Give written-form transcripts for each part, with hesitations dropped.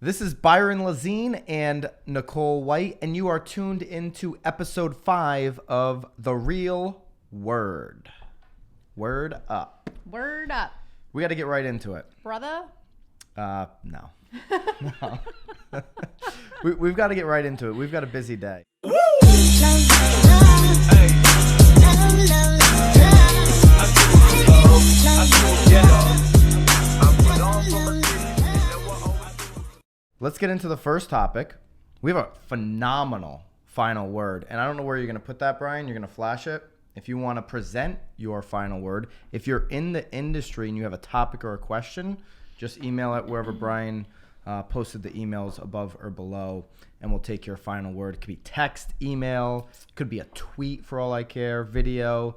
This is Byron Lazine and Nicole White, and you are tuned into episode 5 of The Real Word. Word up. Word up. We got to get right into it. Brother? No. No. We've got to get right into it. We've got a busy day. Let's get into the first topic. We have a phenomenal final word, and I don't know where you're going to put that, Brian. You're going to flash it. If you want to present your final word, if you're in the industry and you have a topic or a question, just email it wherever Brian posted the emails above or below, and we'll take your final word. It could be text, email, could be a tweet for all I care, video,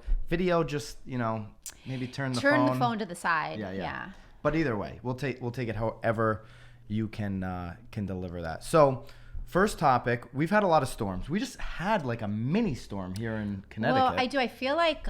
just, maybe turn the phone to the side. Yeah. But either way, we'll take it however you can deliver that. So first topic, we've had a lot of storms. We just had like a mini storm here in Connecticut. Well, I do. I feel like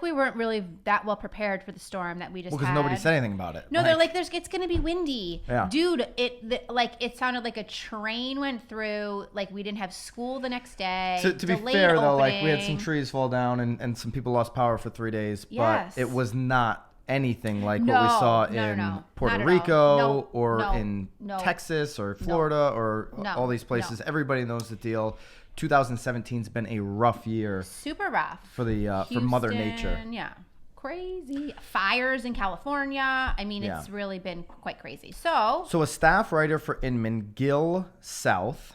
we weren't really that well prepared for the storm that we just had. Because nobody said anything about it. No, they're like, it's going to be windy. Yeah. Dude, it sounded like a train went through. Like we didn't have school the next day. To be fair, though, like we had some trees fall down and some people lost power for 3 days. Yes. But it was not anything like what we saw in Puerto Rico in Texas or Florida or all these places. Everybody knows the deal. 2017's been a rough year. Super rough. For Mother Nature. Yeah. Crazy. Fires in California. I mean, it's really been quite crazy. So a staff writer for Inman, Gil South.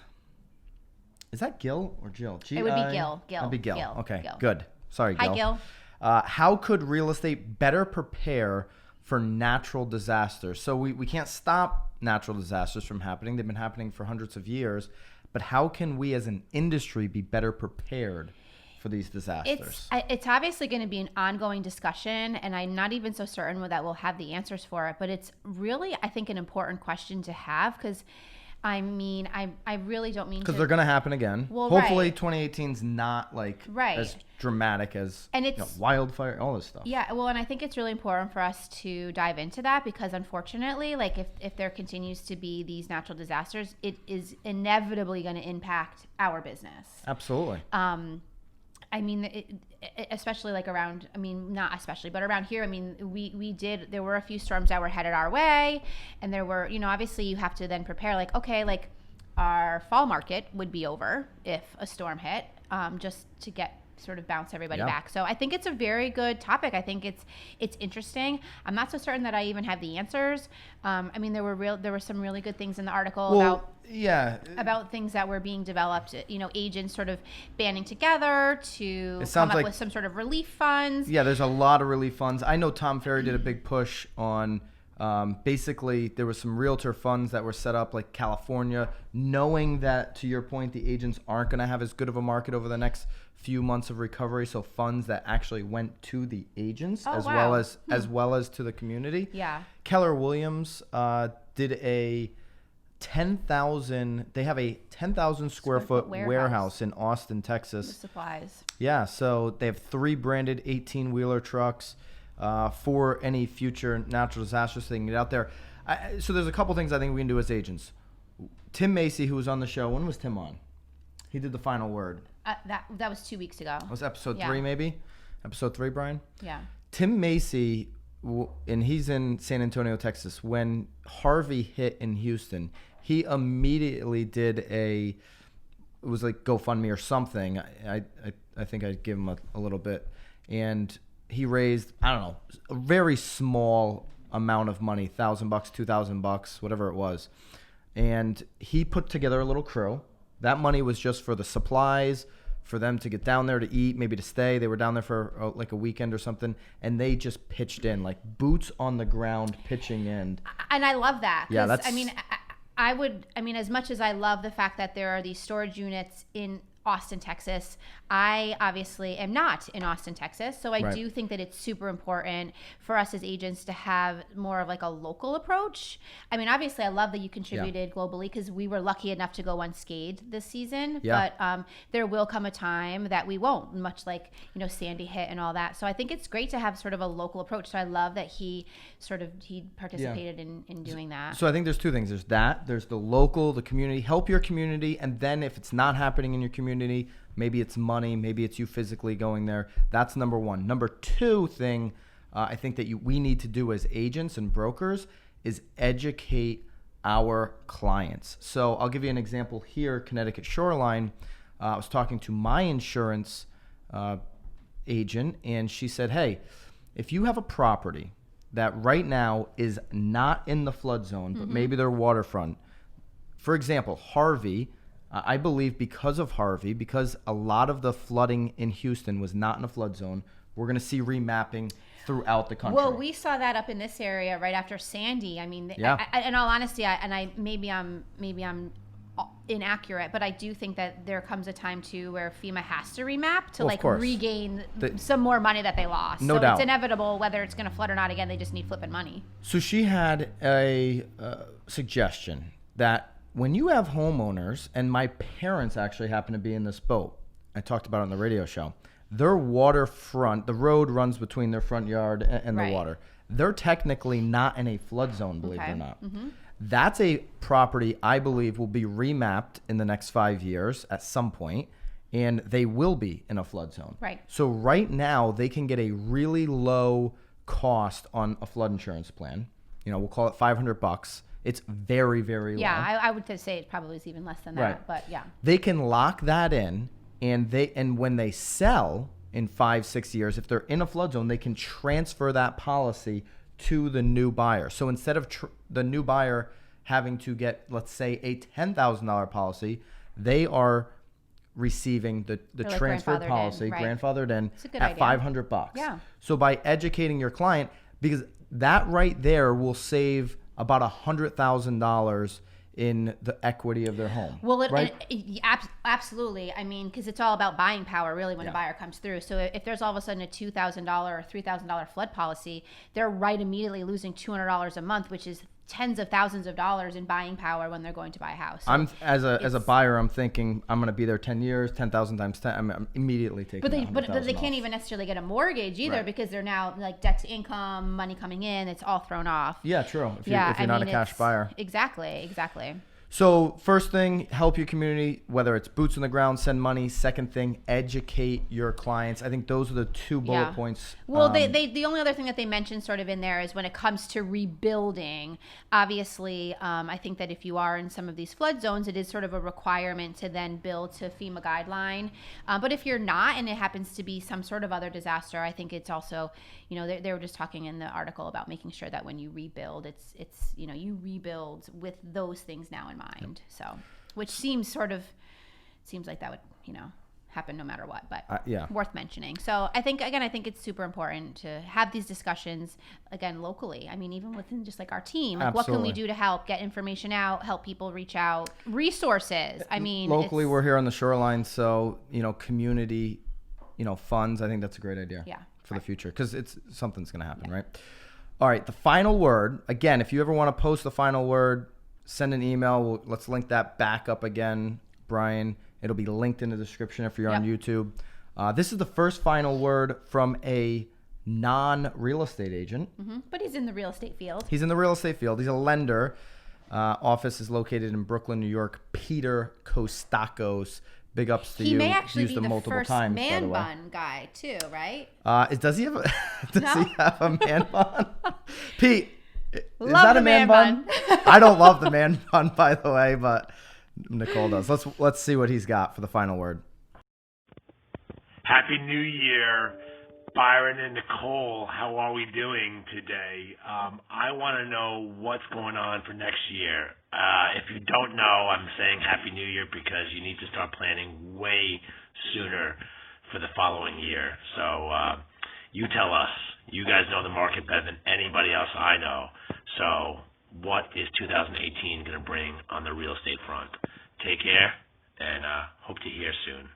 Is that Gil or Jill? It would be Gil. It'd be Gil. Okay, Gil. good. Sorry, Gil. Hi, Gil. How could real estate better prepare for natural disasters? So we can't stop natural disasters from happening. They've been happening for hundreds of years. But how can we as an industry be better prepared for these disasters? It's obviously going to be an ongoing discussion, and I'm not even so certain that we'll have the answers for it. But it's really, I think, an important question to have because I mean, I really don't mean to. Because they're going to happen again. Well, hopefully 2018's not like as dramatic as wildfire, all this stuff. Yeah, well, and I think it's really important for us to dive into that because unfortunately, like if there continues to be these natural disasters, it is inevitably going to impact our business. Absolutely. I mean, especially like around, I mean, not especially, but around here, I mean, there were a few storms that were headed our way. And there were, obviously you have to then prepare like, okay, like our fall market would be over if a storm hit, just to sort of bounce everybody back. So I think it's a very good topic. I think it's interesting. I'm not so certain that I even have the answers. I mean, there were some really good things in the article about things that were being developed, agents sort of banding together to come up with some sort of relief funds. Yeah, there's a lot of relief funds. I know Tom Ferry did a big push on basically there was some realtor funds that were set up like California, knowing that, to your point, the agents aren't going to have as good of a market over the next few months of recovery. So funds that actually went to the agents as well as to the community. Yeah. Keller Williams did a 10,000. They have a 10,000 square foot warehouse in Austin, Texas. With supplies. Yeah. So they have 3 branded 18-wheeler trucks. For any future natural disasters they can get out there. So there's a couple things I think we can do as agents. Tim Macy, who was on the show, when was Tim on? He did the final word. That was 2 weeks ago. Was episode 3 maybe? Episode 3, Brian? Yeah. Tim Macy, and he's in San Antonio, Texas. When Harvey hit in Houston, he immediately did it was like GoFundMe or something. I think I'd give him a little bit. And he raised, I don't know, a very small amount of money, $1,000, $2,000, whatever it was. And he put together a little crew. That money was just for the supplies, for them to get down there to eat, maybe to stay. They were down there for like a weekend or something, and they just pitched in, like boots on the ground, pitching in. And I love that. Yeah, that's. I mean, as much as I love the fact that there are these storage units in Austin, Texas. I obviously am not in Austin, Texas. So I Right. do think that it's super important for us as agents to have more of like a local approach. I mean, obviously I love that you contributed globally because we were lucky enough to go unscathed this season. Yeah. But there will come a time that we won't, much like, Sandy hit and all that. So I think it's great to have sort of a local approach. So I love that he participated in doing that. So I think there's two things. There's that. There's the local, the community. Help your community. And then if it's not happening in your community, maybe it's money, maybe it's you physically going there. That's number one. Number two thing I think that we need to do as agents and brokers is educate our clients. So I'll give you an example here, Connecticut Shoreline. I was talking to my insurance agent, and she said, hey, if you have a property that right now is not in the flood zone, but maybe they're waterfront. For example, Harvey, I believe because of Harvey, because a lot of the flooding in Houston was not in a flood zone, we're going to see remapping throughout the country. Well, we saw that up in this area right after Sandy. I mean, in all honesty, maybe I'm inaccurate, but I do think that there comes a time too where FEMA has to remap to regain some more money that they lost. No so doubt. It's inevitable whether it's going to flood or not. Again, they just need flipping money. So she had a suggestion that when you have homeowners, and my parents actually happen to be in this boat, I talked about it on the radio show, their waterfront, the road runs between their front yard and the water. They're technically not in a flood zone, believe it or not. That's a property I believe will be remapped in the next 5 years at some point, and they will be in a flood zone. Right. So right now they can get a really low cost on a flood insurance plan. We'll call it $500. It's very, very low. Yeah, I would say it probably is even less than that. Right. But yeah. They can lock that in, and when they sell in 5-6 years, if they're in a flood zone, they can transfer that policy to the new buyer. So instead of the new buyer having to get, let's say, a $10,000 policy, they are receiving the transferred policy, grandfathered in at $500. Yeah. So by educating your client, because that right there will save about $100,000 in the equity of their home. Well, right? Absolutely. I mean, because it's all about buying power, really, when a buyer comes through. So if there's all of a sudden a $2,000 or $3,000 flood policy, they're right immediately losing $200 a month, which is tens of thousands of dollars in buying power when they're going to buy a house. So as a buyer, I'm thinking I'm going to be there 10 years, 10,000 times 10. I'm immediately taking. But they can't even necessarily get a mortgage either because they're now like debt to income, money coming in. It's all thrown off. Yeah, true. If you're not a cash buyer. Exactly. So first thing, help your community, whether it's boots on the ground, send money. Second thing, educate your clients. I think those are the two bullet points. Well, the only other thing that they mentioned sort of in there is when it comes to rebuilding, obviously, I think that if you are in some of these flood zones, it is sort of a requirement to then build to FEMA guideline. But if you're not and it happens to be some sort of other disaster, I think it's also, they were just talking in the article about making sure that when you rebuild, it's you rebuild with those things now in mind. So, which seems like that would happen no matter what, but worth mentioning. So I think it's super important to have these discussions again locally. I mean, even within just like our team, like what can we do to help get information out, help people reach out, resources. I mean, locally we're here on the shoreline, so community funds. I think that's a great idea for the future because something's going to happen, right? All right, the final word. Again, if you ever want to post the final word, send an email. Let's link that back up again, Brian. It'll be linked in the description if you're on YouTube. This is the first final word from a non-real estate agent. But he's in the real estate field. He's in the real estate field. He's a lender. Office is located in Brooklyn, New York. Peter.Costakos. Big ups to you. He may actually Used be him the multiple first times, man bun guy too, right? Does he have a man bun? Pete, is Love that the a man bun? I don't love the man bun, by the way, but Nicole does. Let's see what he's got for the final word. Happy New Year, Byron and Nicole. How are we doing today? I want to know what's going on for next year. If you don't know, I'm saying Happy New Year because you need to start planning way sooner for the following year. So you tell us. You guys know the market better than anybody else I know. So what is 2018 going to bring on the real estate front? Take care and hope to hear soon.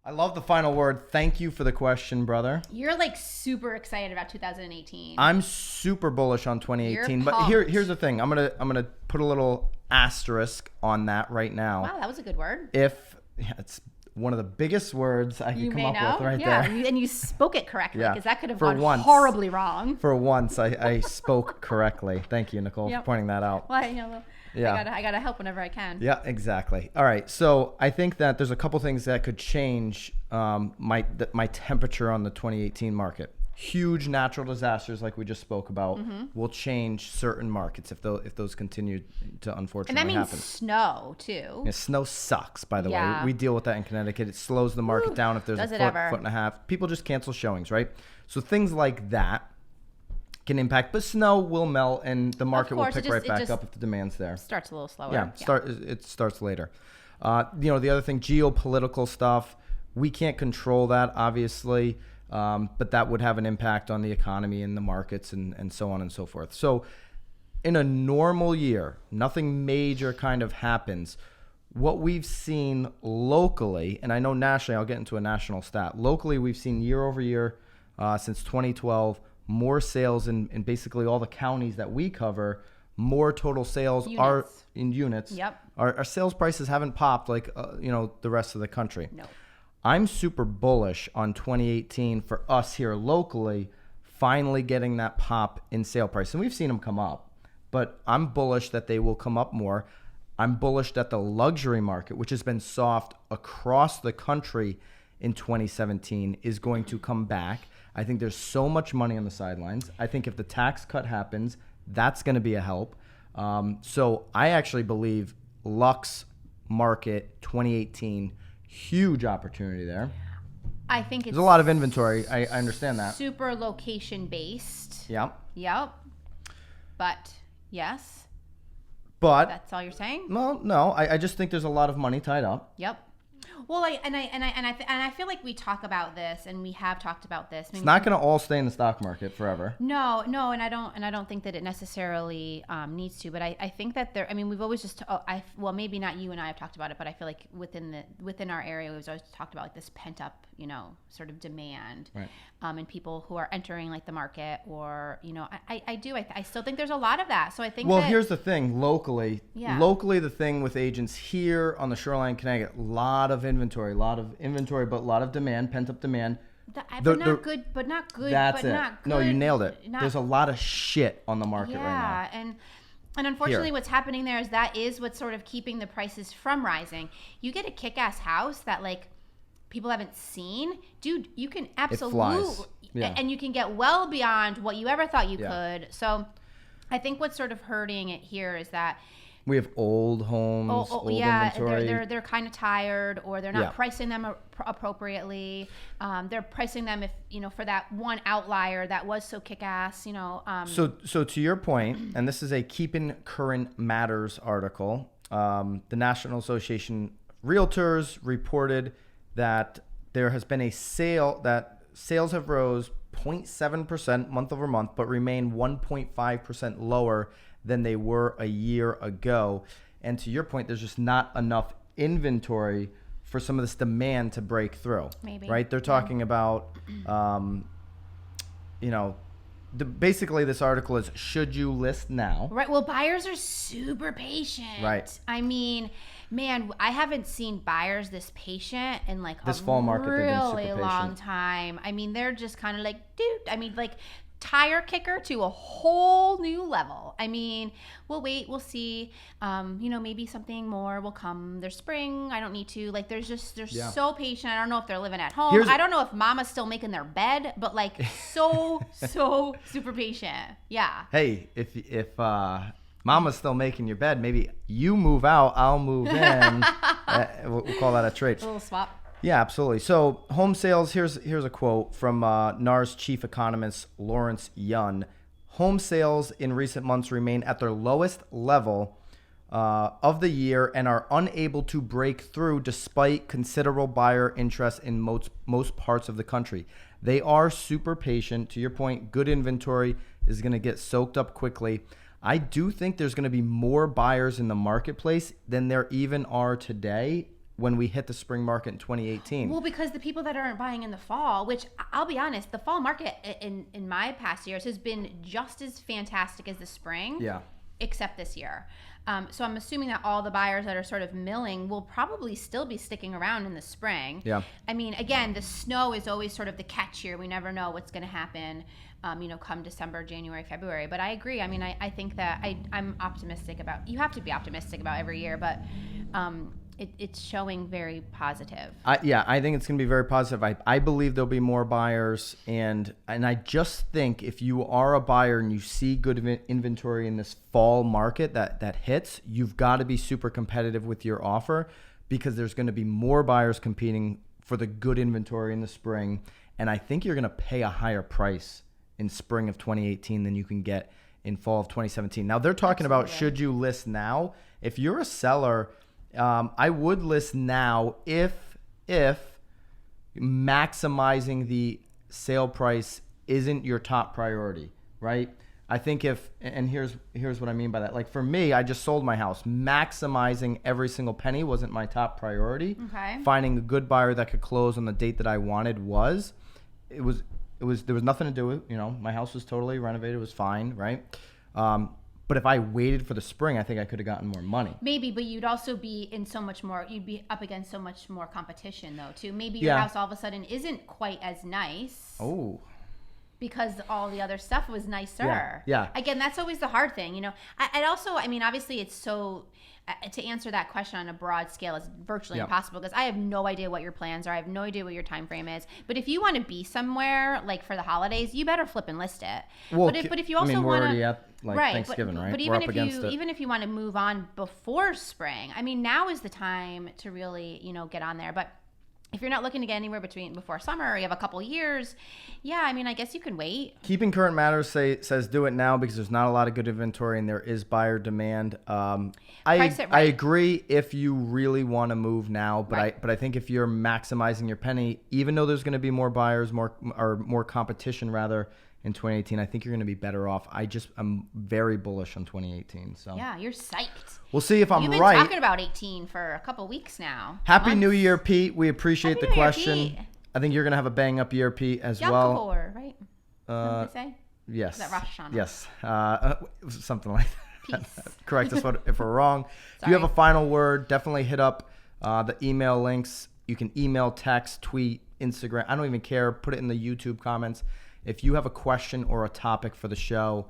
I love the final word. Thank you for the question, brother. You're like super excited about 2018. I'm super bullish on 2018, You're but pumped. here's the thing. I'm gonna put a little asterisk on that right now. Wow, that was a good word. It's one of the biggest words I could come up with right there. And you spoke it correctly, Yeah. because that could have For gone once. horribly wrong. For once, I spoke correctly. Thank you, Nicole, Yep. for pointing that out. Well, you know, Yeah. I gotta help whenever I can. Yeah, exactly. All right, so I think that there's a couple things that could change my temperature on the 2018 market. Huge natural disasters, like we just spoke about, will change certain markets if those continue to And unfortunately that means happen. snow too. Yeah, snow sucks, by the way. Yeah. We deal with that in Connecticut. It slows the market down if there's does a it foot, ever. foot and a half. People just cancel showings, right? So things like that can impact, but snow will melt and the market will course, pick it right back just up if the demand's there. Starts a little slower. Yeah, it starts later. The other thing, geopolitical stuff, we can't control that, obviously, but that would have an impact on the economy and the markets and so on and so forth. So in a normal year, nothing major kind of happens. What we've seen locally, and I know nationally, I'll get into a national stat. Locally, we've seen year over year since 2012, more sales in basically all the counties that we cover. More total sales are in units. Yep. Our sales prices haven't popped like the rest of the country. No. I'm super bullish on 2018 for us here locally, finally getting that pop in sale price. And we've seen them come up, but I'm bullish that they will come up more. I'm bullish that the luxury market, which has been soft across the country in 2017, is going to come back. I think there's so much money on the sidelines. I think if the tax cut happens, that's going to be a help. So I actually believe Lux market 2018, huge opportunity there. I think it's There's a lot of inventory. I understand that. super location based. Yeah. Yep. But yes, But that's all you're saying. no, I just think there's a lot of money tied up. Yep. Well, I feel like we talk about this, and we have talked about this. It's not going to all stay in the stock market forever. No, and I don't think that it necessarily needs to. But I think that there. I mean, we've always just. Maybe not you and I have talked about it, but I feel like within our area, we've always talked about like this pent up, sort of demand, Right. And people who are entering like the market, or I still think there's a lot of that. So I think. Well, that, here's the thing. Locally, the thing with agents here on the shoreline, Connecticut, a lot of inventory, but a lot of demand, pent up demand. But not good. That's but it. Not good. No, you nailed it. There's a lot of shit on the market right now. Yeah, and unfortunately, what's happening there is what's sort of keeping the prices from rising. You get a kick-ass house that like people haven't seen, dude. You can absolutely, and you can get well beyond what you ever thought you could. So, I think what's sort of hurting it here is that. We have old homes, old inventory. They're kind of tired, or they're not pricing them appropriately. They're pricing them for that one outlier that was so kick-ass. So to your point, and this is a Keeping Current Matters article. The National Association of Realtors reported that there has been a sale that sales have rose 0.7% month over month, but remain 1.5% lower than they were a year ago. And to your point, there's just not enough inventory for some of this demand to break through. Maybe. Right? They're talking about, basically this article is, should you list now? Right. Well, buyers are super patient. Right. I mean, man, I haven't seen buyers this patient in like this a fall market, really they've been super long patient. time. I mean, they're just kind of like, dude. I mean, like tire kicker to a whole new level. I mean, we'll wait, we'll see. Maybe something more will come. There's spring. I don't need to. Like, they're so patient. I don't know if they're living at home. I don't know if mama's still making their bed, but like so super patient. Yeah. Hey, if mama's still making your bed, maybe you move out, I'll move in. We'll call that a trade. A little swap. Yeah, absolutely. So home sales, here's a quote from NAR's chief economist, Lawrence Yun. Home sales in recent months remain at their lowest level of the year and are unable to break through despite considerable buyer interest in most parts of the country. They are super patient. To your point, good inventory is going to get soaked up quickly. I do think there's going to be more buyers in the marketplace than there even are today when we hit the spring market in 2018. Well, because the people that aren't buying in the fall, which I'll be honest, the fall market in my past years has been just as fantastic as the spring. Yeah. Except this year. So I'm assuming that all the buyers that are sort of milling will probably still be sticking around in the spring. Yeah. I mean, again, the snow is always sort of the catch here. We never know what's going to happen, come December, January, February. But I agree. I mean, I think that I'm optimistic about, you have to be optimistic about every year, but it's showing very positive. I think it's going to be very positive. I believe there'll be more buyers, and I just think if you are a buyer and you see good inventory in this fall market that hits, you've got to be super competitive with your offer, because there's going to be more buyers competing for the good inventory in the spring, and I think you're going to pay a higher price in spring of 2018 than you can get in fall of 2017. Now they're talking about, should you list now? If you're a seller, I would list now if maximizing the sale price isn't your top priority, right? I think and here's what I mean by that. Like for me, I just sold my house. Maximizing every single penny wasn't my top priority. Okay. Finding a good buyer that could close on the date that I wanted was. There was nothing to do with, my house was totally renovated. It was fine, right? But if I waited for the spring, I think I could have gotten more money. Maybe, but you'd also be you'd be up against so much more competition though too. Maybe your house all of a sudden isn't quite as nice. Oh. Because all the other stuff was nicer. Yeah. Again, that's always the hard thing, And also, I mean, obviously it's so, to answer that question on a broad scale is virtually impossible, because I have no idea what your plans are. I have no idea what your time frame is. But if you want to be somewhere like for the holidays, you better flip and list it. Well, but if you also we're want already at Thanksgiving, right? But we're up against it. even if you want to move on before spring, I mean, now is the time to really, get on there. But if you're not looking to get anywhere before summer, or you have a couple years, I mean, I guess you can wait. Keeping Current Matters says do it now, because there's not a lot of good inventory and there is buyer demand. Price it right. I agree if you really want to move now, but Right. I think if you're maximizing your penny, even though there's going to be more buyers, more competition rather in 2018, I think you're going to be better off. I'm very bullish on 2018. So Yeah, you're psyched. We'll see if I'm You've been right. talking about 18 for a couple weeks now. Happy Months. New Year, Pete. We appreciate Happy the New Year, question. Pete. I think you're going to have a bang up year, Pete, as Yom well. Kippur, right? What did they say? Yes. Is that Rosh Hashanah? Yes. Something like that. Peace. Correct us if we're wrong. If you have a final word, definitely hit up the email links. You can email, text, tweet, Instagram. I don't even care. Put it in the YouTube comments. If you have a question or a topic for the show,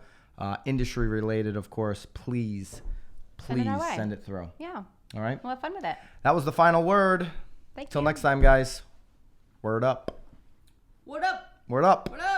industry related, of course, please send it through. Yeah. All right. We'll have fun with it. That was the final word. Thank Till you. next time, guys. Word up. What up? Word up. What up?